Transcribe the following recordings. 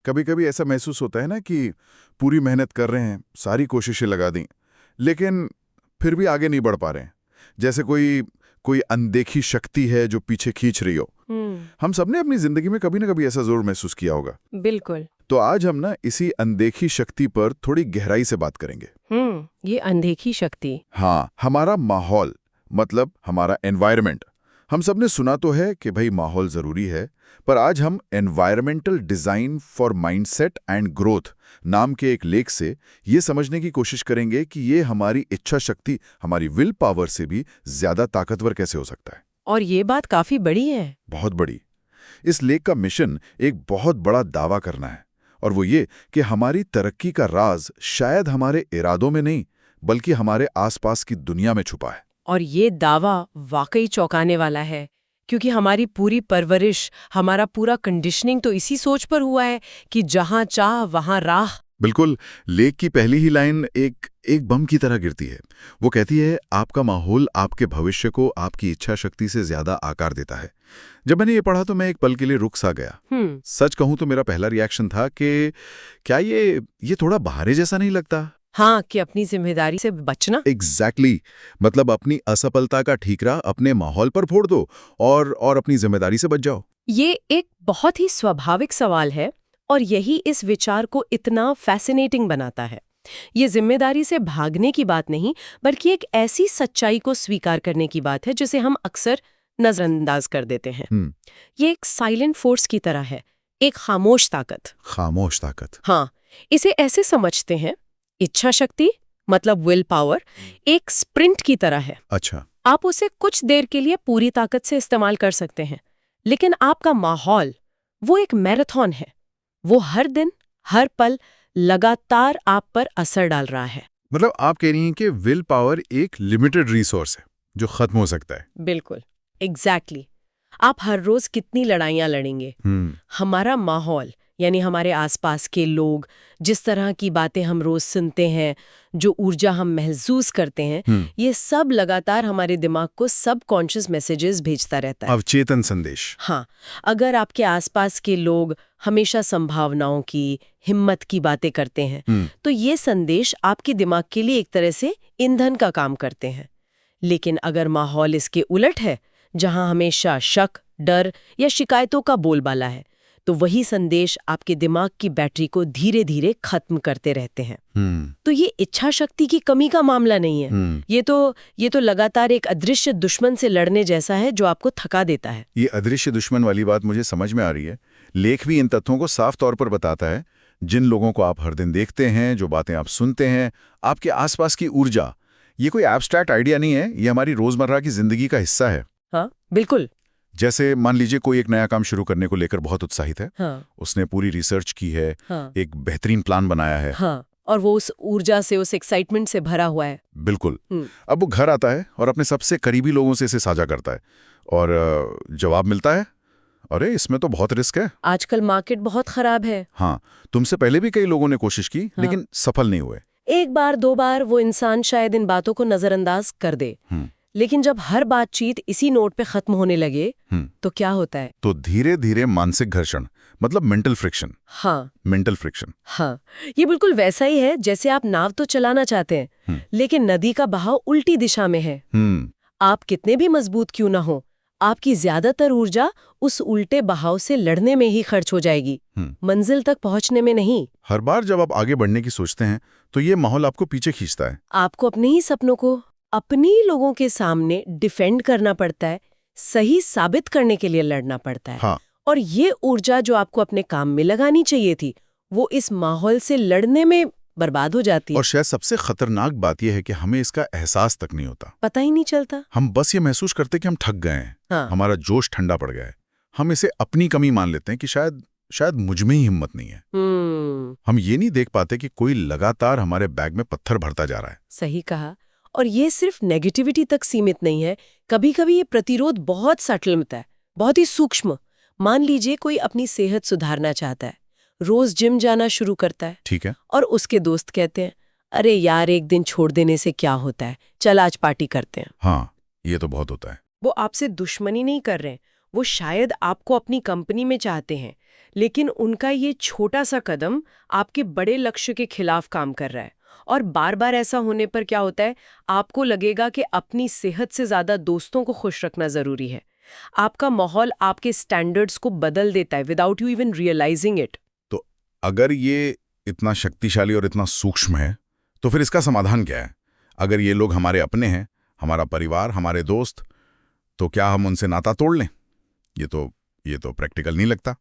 कभी कभी ऐसा महसूस होता है ना कि पूरी मेहनत कर रहे हैं, सारी कोशिशें लगा दी, लेकिन फिर भी आगे नहीं बढ़ पा रहे हैं। जैसे कोई कोई अनदेखी शक्ति है जो पीछे खींच रही हो। हम सबने अपनी जिंदगी में कभी ना कभी ऐसा जरूर महसूस किया होगा। बिल्कुल। तो आज हम ना इसी अनदेखी शक्ति पर थोड़ी गहराई से बात करेंगे। ये अनदेखी शक्ति। हाँ, हमारा माहौल, मतलब हमारा एनवायरनमेंट। हम सबने सुना तो है कि भाई माहौल जरूरी है, पर आज हम environmental design for mindset and growth नाम के एक लेख से ये समझने की कोशिश करेंगे कि ये हमारी इच्छा शक्ति, हमारी विल पावर से भी ज्यादा ताकतवर कैसे हो सकता है। और ये बात काफी बड़ी है। बहुत बड़ी। इस लेख का मिशन एक बहुत बड़ा दावा करना है, और वो ये कि हमारी तरक्की का राज शायद हमारे इरादों में नहीं, बल्कि हमारे आसपास की दुनिया में छुपा है। और ये दावा वाकई चौंकाने वाला है, क्योंकि हमारी पूरी परवरिश, हमारा पूरा कंडीशनिंग तो इसी सोच पर हुआ है कि जहां चाह वहां राह। बिल्कुल। लेख की पहली ही लाइन एक बम की तरह गिरती है। वो कहती है, आपका माहौल आपके भविष्य को आपकी इच्छा शक्ति से ज्यादा आकार देता है। जब मैंने ये पढ़ा तो मैं एक पल के लिए रुक सा गया। सच कहूं तो मेरा पहला रिएक्शन था कि क्या ये थोड़ा बहाने जैसा नहीं लगता? हाँ, कि अपनी जिम्मेदारी से बचना। एग्जैक्टली। मतलब अपनी असफलता का ठीकरा अपने माहौल पर फोड़ दो और अपनी जिम्मेदारी से बच जाओ। ये एक बहुत ही स्वाभाविक सवाल है, और यही इस विचार को इतना फैसिनेटिंग बनाता है। ये जिम्मेदारी से भागने की बात नहीं, बल्कि एक ऐसी सच्चाई को स्वीकार करने की बात है जिसे हम अक्सर नजरअंदाज कर देते हैं। ये एक साइलेंट फोर्स की तरह है, एक खामोश ताकत। खामोश ताकत। हाँ, इसे ऐसे समझते हैं, इच्छा शक्ति मतलब विल पावर एक स्प्रिंट की तरह है। अच्छा। आप उसे कुछ देर के लिए पूरी ताकत से इस्तेमाल कर सकते हैं, लेकिन आपका माहौल वो एक मैराथन है। वो हर दिन, हर पल लगातार आप पर असर डाल रहा है। मतलब आप कह रही हैं कि विल पावर एक लिमिटेड रिसोर्स है जो खत्म हो सकता है। बिल्कुल, एग्जैक्टली। आप हर रोज कितनी लड़ाइयां लड़ेंगे। हमारा माहौल यानी हमारे आसपास के लोग, जिस तरह की बातें हम रोज सुनते हैं, जो ऊर्जा हम महसूस करते हैं, ये सब लगातार हमारे दिमाग को सबकॉन्शियस मैसेजेस भेजता रहता है। अवचेतन संदेश। हाँ, अगर आपके आसपास के लोग हमेशा संभावनाओं की, हिम्मत की बातें करते हैं, तो ये संदेश आपके दिमाग के लिए एक तरह से ईंधन का काम करते हैं। लेकिन अगर माहौल इसके उलट है, जहां हमेशा शक, डर या शिकायतों का बोलबाला है, तो वही संदेश आपके दिमाग की बैटरी को धीरे धीरे खत्म करते रहते हैं। तो ये इच्छा शक्ति की कमी का मामला नहीं है। ये तो लगातार एक अदृश्य दुश्मन से लड़ने जैसा है जो आपको थका देता है। ये अदृश्य दुश्मन वाली बात मुझे समझ में आ रही है। लेख भी इन तथ्यों को साफ तौर पर बताता है। जिन लोगों को आप हर दिन देखते हैं, जो बातें आप सुनते हैं, आपके आसपास की ऊर्जा, ये कोई एब्स्ट्रैक्ट आइडिया नहीं है, ये हमारी रोजमर्रा की जिंदगी का हिस्सा है। हाँ, बिल्कुल। जैसे मान लीजिए कोई एक नया काम शुरू करने को लेकर बहुत उत्साहित है। हाँ। उसने पूरी रिसर्च की है। हाँ। एक बेहतरीन प्लान बनाया है। हाँ। और वो उस ऊर्जा से, उस एक्साइटमेंट से भरा हुआ है। बिल्कुल। अब वो घर आता है और अपने सबसे करीबी लोगों से इसे साझा करता है, और जवाब मिलता है, अरे इसमें तो बहुत रिस्क है, आजकल मार्केट बहुत खराब है। हाँ, तुमसे पहले भी कई लोगों ने कोशिश की, लेकिन सफल नहीं हुए। एक बार दो बार वो इंसान शायद इन बातों को नजरअंदाज कर दे, लेकिन जब हर बातचीत इसी नोट पे खत्म होने लगे, तो क्या होता है? तो धीरे धीरे मानसिक घर्षण, मतलब मेंटल फ्रिक्शन। हाँ, मेंटल फ्रिक्शन। हाँ, ये बिल्कुल वैसा ही है जैसे आप नाव तो चलाना चाहते हैं, लेकिन नदी का बहाव उल्टी दिशा में है। आप कितने भी मजबूत क्यों ना हो, आपकी ज्यादातर ऊर्जा उस उल्टे बहाव से लड़ने में ही खर्च हो जाएगी, मंजिल तक पहुंचने में नहीं। हर बार जब आप आगे बढ़ने की सोचते हैं, तो ये माहौल आपको पीछे खींचता है। आपको अपने ही सपनों को अपनी लोगों के सामने डिफेंड करना पड़ता है, सही साबित करने के लिए लड़ना पड़ता है। हाँ। और ये ऊर्जा जो आपको अपने काम में लगानी चाहिए थी, वो इस माहौल से लड़ने में बर्बाद हो जाती है। और शायद सबसे खतरनाक बात यह है कि हमें इसका एहसास तक नहीं होता, पता ही नहीं चलता। हम बस ये महसूस करते कि हम थक गए हैं। हाँ। हमारा जोश ठंडा पड़ गया है। हम इसे अपनी कमी मान लेते हैं कि शायद मुझ में ही हिम्मत नहीं है। हम ये नहीं देख पाते कि कोई लगातार हमारे बैग में पत्थर भरता जा रहा है। सही कहा। और ये सिर्फ नेगेटिविटी तक सीमित नहीं है, कभी कभी ये प्रतिरोध बहुत सटल होता है, बहुत ही सूक्ष्म। मान लीजिए कोई अपनी सेहत सुधारना चाहता है, रोज जिम जाना शुरू करता है, ठीक है, और उसके दोस्त कहते हैं, अरे यार एक दिन छोड़ देने से क्या होता है, चल आज पार्टी करते हैं। हाँ, ये तो बहुत होता है। वो आपसे दुश्मनी नहीं कर रहे हैं, वो शायद आपको अपनी कंपनी में चाहते हैं, लेकिन उनका ये छोटा सा कदम आपके बड़े लक्ष्य के खिलाफ काम कर रहा है। और बार बार ऐसा होने पर क्या होता है, आपको लगेगा कि अपनी सेहत से ज्यादा दोस्तों को खुश रखना जरूरी है। आपका माहौल आपके स्टैंडर्ड्स को बदल देता है without you even realising it. तो अगर ये इतना शक्तिशाली और इतना सूक्ष्म है, तो फिर इसका समाधान क्या है? अगर ये लोग हमारे अपने हैं, हमारा परिवार, हमारे दोस्त, तो क्या हम उनसे नाता तोड़ लें? ये तो प्रैक्टिकल नहीं लगता।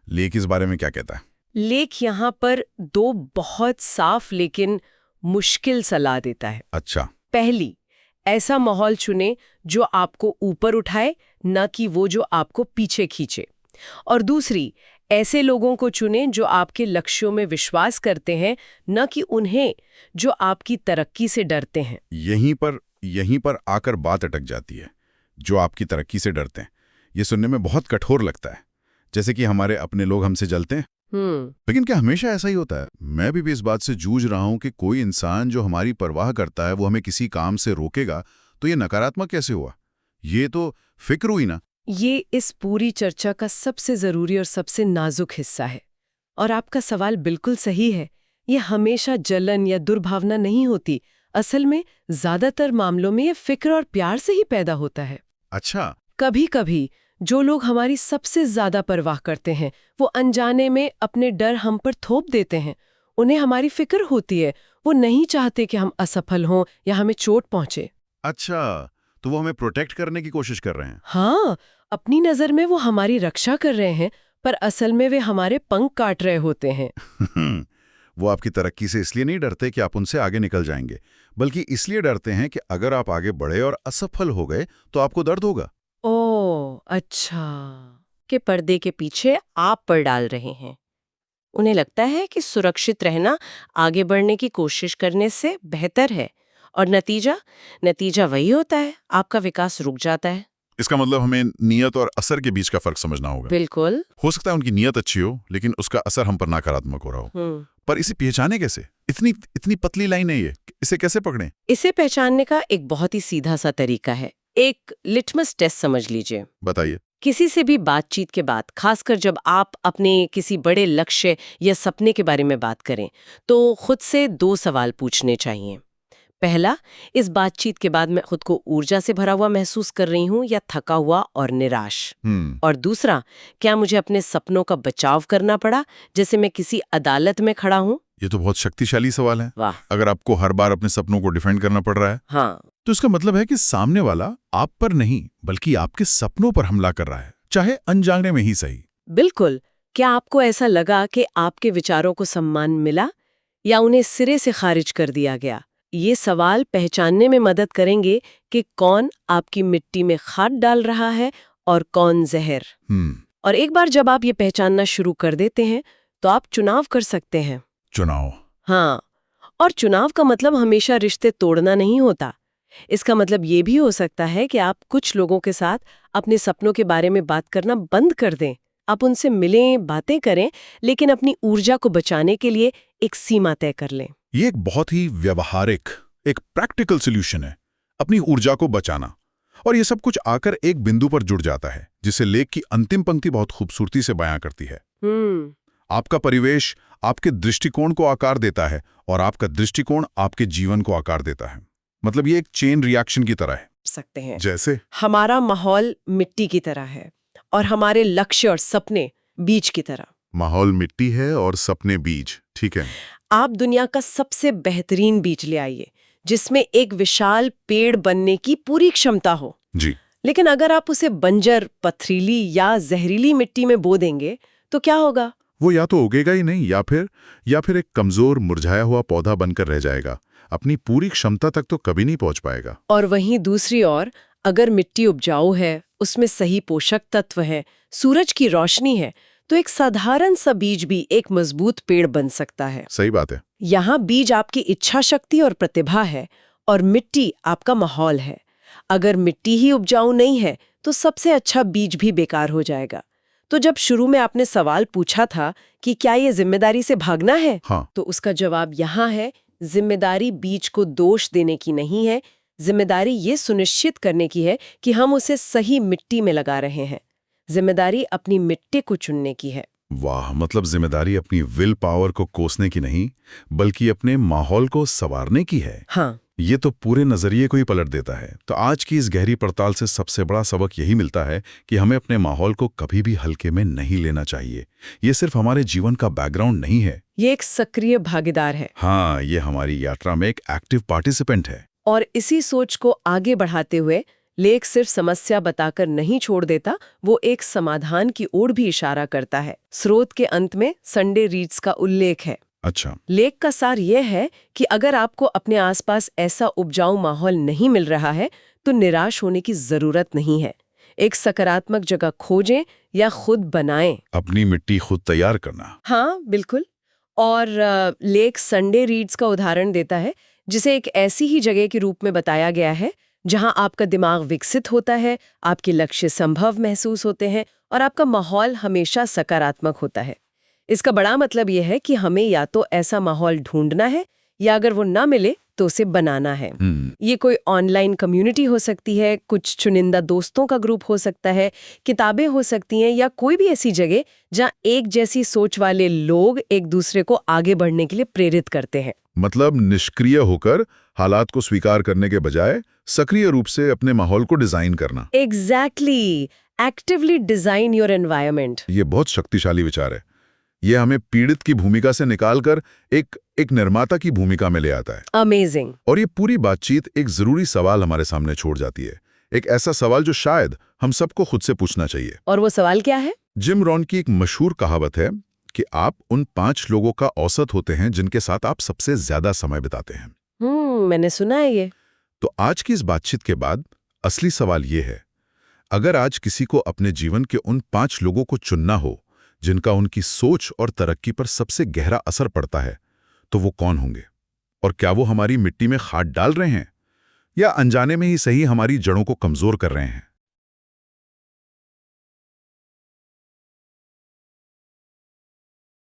लेख इस बारे में क्या कहता है? लेख यहाँ पर दो बहुत साफ लेकिन मुश्किल सलाह देता है। अच्छा। पहली, ऐसा माहौल चुने जो आपको ऊपर उठाए, न कि वो जो आपको पीछे खींचे। और दूसरी, ऐसे लोगों को चुने जो आपके लक्ष्यों में विश्वास करते हैं, न कि उन्हें जो आपकी तरक्की से डरते हैं। यहीं पर आकर बात अटक जाती है। जो आपकी तरक्की से डरते हैं, ये सुनने में बहुत कठोर लगता है, जैसे कि हमारे अपने लोग हमसे जलते हैं। लेकिन क्या हमेशा ऐसा ही होता है? मैं भी इस बात से जूझ रहा हूं कि कोई इंसान जो हमारी परवाह करता है वो हमें किसी काम से रोकेगा, तो ये नकारात्मक कैसे हुआ? ये तो फिक्र हुई ना। ये इस पूरी चर्चा का सबसे जरूरी और सबसे नाजुक हिस्सा है। और आपका सवाल बिल्कुल सही है। ये हमेशा जलन या दुर्भावना नहीं होती। असल में ज्यादातर मामलों में ये फिक्र और प्यार से ही पैदा होता है। अच्छा। कभी कभी जो लोग हमारी सबसे ज्यादा परवाह करते हैं, वो अनजाने में अपने डर हम पर थोप देते हैं। उन्हें हमारी फिक्र होती है, वो नहीं चाहते कि हम असफल हों या हमें चोट पहुंचे। अच्छा, तो वो हमें प्रोटेक्ट करने की कोशिश कर रहे हैं। हाँ, अपनी नजर में वो हमारी रक्षा कर रहे हैं, पर असल में वे हमारे पंख काट रहे होते हैं। वो आपकी तरक्की से इसलिए नहीं डरते कि आप उनसे आगे निकल जाएंगे, बल्कि इसलिए डरते हैं कि अगर आप आगे बढ़े और असफल हो गए तो आपको दर्द होगा। ओह, अच्छा। के पर्दे के पीछे आप पर डाल रहे हैं। उन्हें लगता है कि सुरक्षित रहना आगे बढ़ने की कोशिश करने से बेहतर है, और नतीजा वही होता है, आपका विकास रुक जाता है। इसका मतलब हमें नियत और असर के बीच का फर्क समझना होगा। बिल्कुल। हो सकता है उनकी नियत अच्छी हो, लेकिन उसका असर हम पर नकारात्मक हो रहा हो। पर इसे पहचाने कैसे? इतनी पतली लाइन है ये, इसे कैसे पकड़ें? इसे पहचानने का एक बहुत ही सीधा सा तरीका है। एक लिटमस टेस्ट समझ लीजिए। बताइए। किसी से भी बातचीत के बाद, खासकर जब आप अपने किसी बड़े लक्ष्य या सपने के बारे में बात करें, तो खुद से 2 सवाल पूछने चाहिए। पहला, इस बातचीत के बाद मैं खुद को ऊर्जा से भरा हुआ महसूस कर रही हूँ या थका हुआ और निराश? और दूसरा, क्या मुझे अपने सपनों का बचाव करना पड़ा, जैसे मैं किसी अदालत में खड़ा हूँ? ये तो बहुत शक्तिशाली सवाल है। वाह। अगर आपको हर बार अपने सपनों को डिफेंड करना पड़ रहा है, हाँ, तो इसका मतलब है कि सामने वाला आप पर नहीं, बल्कि आपके सपनों पर हमला कर रहा है, चाहे अनजाने में ही सही। बिल्कुल। क्या आपको ऐसा लगा कि आपके विचारों को सम्मान मिला या उन्हें सिरे से खारिज कर दिया गया? ये सवाल पहचानने में मदद करेंगे कि कौन आपकी मिट्टी में खाद डाल रहा है और कौन जहर। और एक बार जब आप ये पहचानना शुरू कर देते हैं, तो आप चुनाव कर सकते हैं। चुनाव? हाँ, और चुनाव का मतलब हमेशा रिश्ते तोड़ना नहीं होता। इसका मतलब ये भी हो सकता है कि आप कुछ लोगों के साथ अपने सपनों के बारे में बात करना बंद कर दें। आप उनसे मिलें, बातें करें, लेकिन अपनी ऊर्जा को बचाने के लिए एक सीमा तय कर लें। ये एक बहुत ही व्यवहारिक, एक प्रैक्टिकल सॉल्यूशन है, अपनी ऊर्जा को बचाना। और ये सब कुछ आकर एक बिंदु पर जुड़ जाता है, जिसे लेख की अंतिम पंक्ति बहुत खूबसूरती से बयां करती है। आपका परिवेश आपके दृष्टिकोण को आकार देता है, और आपका दृष्टिकोण आपके जीवन को आकार देता है। मतलब ये एक चेन रिएक्शन की तरह है। सकते हैं। जैसे हमारा माहौल मिट्टी की तरह है और हमारे लक्ष्य और सपने बीज की तरह। माहौल मिट्टी है और सपने बीज, ठीक है। आप दुनिया का सबसे बेहतरीन बीज ले आइए, जिसमें एक विशाल पेड़ बनने की पूरी क्षमता हो जी। लेकिन अगर आप उसे बंजर, पथरीली या जहरीली मिट्टी में बो देंगे, तो क्या होगा? वो या तो उगेगा ही नहीं, या फिर एक कमजोर, मुरझाया हुआ पौधा बनकर रह जाएगा। अपनी पूरी क्षमता तक तो कभी नहीं पहुंच पाएगा। और वहीं दूसरी ओर, अगर मिट्टी उपजाऊ है, उसमें सही पोषक तत्व है, सूरज की रोशनी है, तो एक साधारण सा बीज भी एक मजबूत पेड़ बन सकता है। सही बात है। यहाँ बीज आपकी इच्छा शक्ति और प्रतिभा है, और मिट्टी आपका माहौल है। अगर मिट्टी ही उपजाऊ नहीं है, तो सबसे अच्छा बीज भी बेकार हो जाएगा। तो जब शुरू में आपने सवाल पूछा था कि क्या ये जिम्मेदारी से भागना है, हाँ। तो उसका जवाब यहाँ है, जिम्मेदारी बीज को दोष देने की नहीं है। जिम्मेदारी ये सुनिश्चित करने की है कि हम उसे सही मिट्टी में लगा रहे हैं। जिम्मेदारी अपनी मिट्टी को चुनने की है। वाह, मतलब जिम्मेदारी अपनी विल पावर को कोसने की नहीं, बल्कि अपने माहौल को संवारने की है। हाँ, ये तो पूरे नजरिए को ही पलट देता है। तो आज की इस गहरी पड़ताल से सबसे बड़ा सबक यही मिलता है कि हमें अपने माहौल को कभी भी हल्के में नहीं लेना चाहिए। ये सिर्फ हमारे जीवन का बैकग्राउंड नहीं है, ये एक सक्रिय भागीदार है। हाँ, ये हमारी यात्रा में एक एक्टिव पार्टिसिपेंट है। और इसी सोच को आगे बढ़ाते हुए लेख सिर्फ समस्या बताकर नहीं छोड़ देता, वो एक समाधान की ओर भी इशारा करता है। स्रोत के अंत में संडे रीड्स का उल्लेख है। अच्छा, लेख का सार यह है कि अगर आपको अपने आसपास ऐसा उपजाऊ माहौल नहीं मिल रहा है तो निराश होने की जरूरत नहीं है। एक सकारात्मक जगह खोजें या खुद बनाएं। अपनी मिट्टी खुद तैयार करना। हाँ, बिल्कुल। और लेख संडे रीड्स का उदाहरण देता है, जिसे एक ऐसी ही जगह के रूप में बताया गया है जहां आपका दिमाग विकसित होता है, आपके लक्ष्य संभव महसूस होते हैं और आपका माहौल हमेशा सकारात्मक होता है। इसका बड़ा मतलब यह है कि हमें या तो ऐसा माहौल ढूंढना है या अगर वो ना मिले तो उसे बनाना है। ये कोई ऑनलाइन कम्युनिटी हो सकती है, कुछ चुनिंदा दोस्तों का ग्रुप हो सकता है, किताबें हो सकती हैं या कोई भी ऐसी जगह जहां एक जैसी सोच वाले लोग एक दूसरे को आगे बढ़ने के लिए प्रेरित करते हैं। मतलब निष्क्रिय होकर हालात को स्वीकार करने के बजाय सक्रिय रूप से अपने माहौल को डिजाइन करना। Exactly, actively design your environment. ये बहुत शक्तिशाली विचार है। ये हमें पीड़ित की भूमिका से निकालकर एक निर्माता की भूमिका में ले आता है। अमेजिंग। और ये पूरी बातचीत एक जरूरी सवाल हमारे सामने छोड़ जाती है, एक ऐसा सवाल जो शायद हम सबको खुद से पूछना चाहिए। और वो सवाल क्या है? जिम रॉन की एक मशहूर कहावत है कि आप उन 5 लोगों का औसत होते हैं जिनके साथ आप सबसे ज्यादा समय बिताते हैं। मैंने सुना है ये। तो आज की इस बातचीत के बाद असली सवाल ये है, अगर आज किसी को अपने जीवन के उन 5 लोगों को चुनना हो जिनका उनकी सोच और तरक्की पर सबसे गहरा असर पड़ता है, तो वो कौन होंगे? और क्या वो हमारी मिट्टी में खाद डाल रहे हैं या अनजाने में ही सही हमारी जड़ों को कमजोर कर रहे हैं?